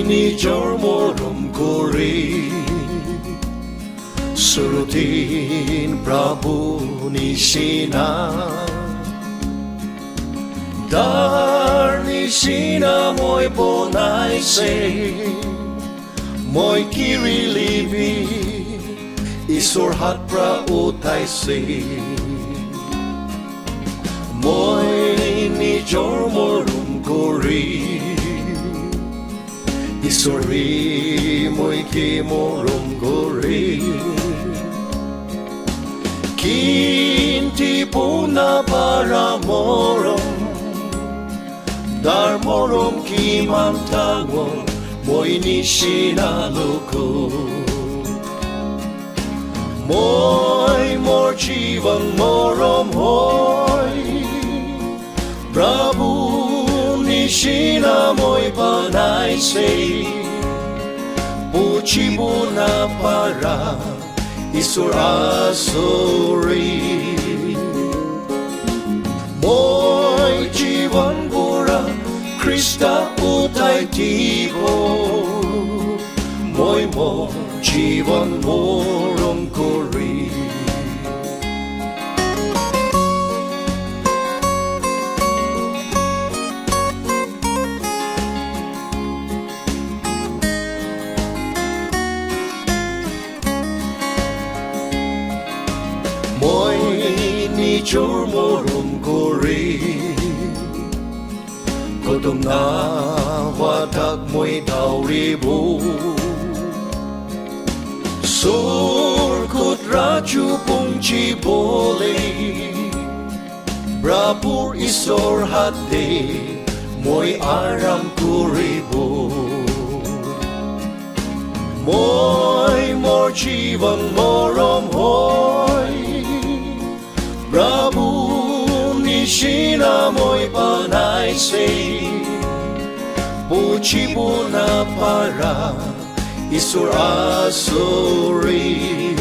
নিজৰ মৰম কৰি সুৰুদিন প্ৰভু নিচিনা তাৰ নিচিনা মই বনাইছে মই কিৰিলিবি ঈশ্বৰ হাত পৰা উঠাইছে মই নিজৰ মৰম কৰি ঈশ্বৰে মই কি মৰম কৰি কিন্তিব নাপাৰা মৰম তাৰ মৰম কিমান ডাঙৰ মই নিচিনা লোক মই মোৰ জীৱন মৰম হয় প্ৰভু নিচিনা মই বনাইছে বুজিব নাপাৰা ঈশ্বৰ আচৰিত মই জীৱন বুঢ়া খ্ৰীষ্ট উঠাই দিব মই মোৰ জীৱন মৰম কৰি মই নিজৰ মৰম কৰি কদম নাৱাতাক মই দাউৰিব স্বৰ্গত ৰাজু পঞ্চিবলে প্ৰভুৰ ঈশ্বৰ হাতে মই আৰাম কৰিব মই মোৰ জীৱন মৰম হয় প্ৰভু নিচিনা মই বনাইছে বুজিব নাপাৰা ঈশ্বৰ আচৰিত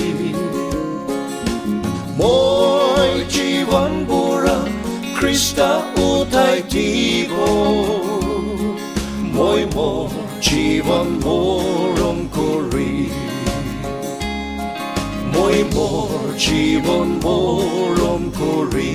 মই জীৱন বুঢ়া খ্ৰীষ্ট উঠাই দিব মই মোৰ জীৱন মৰম কৰি মই মোৰ জীৱন মৰম কৰি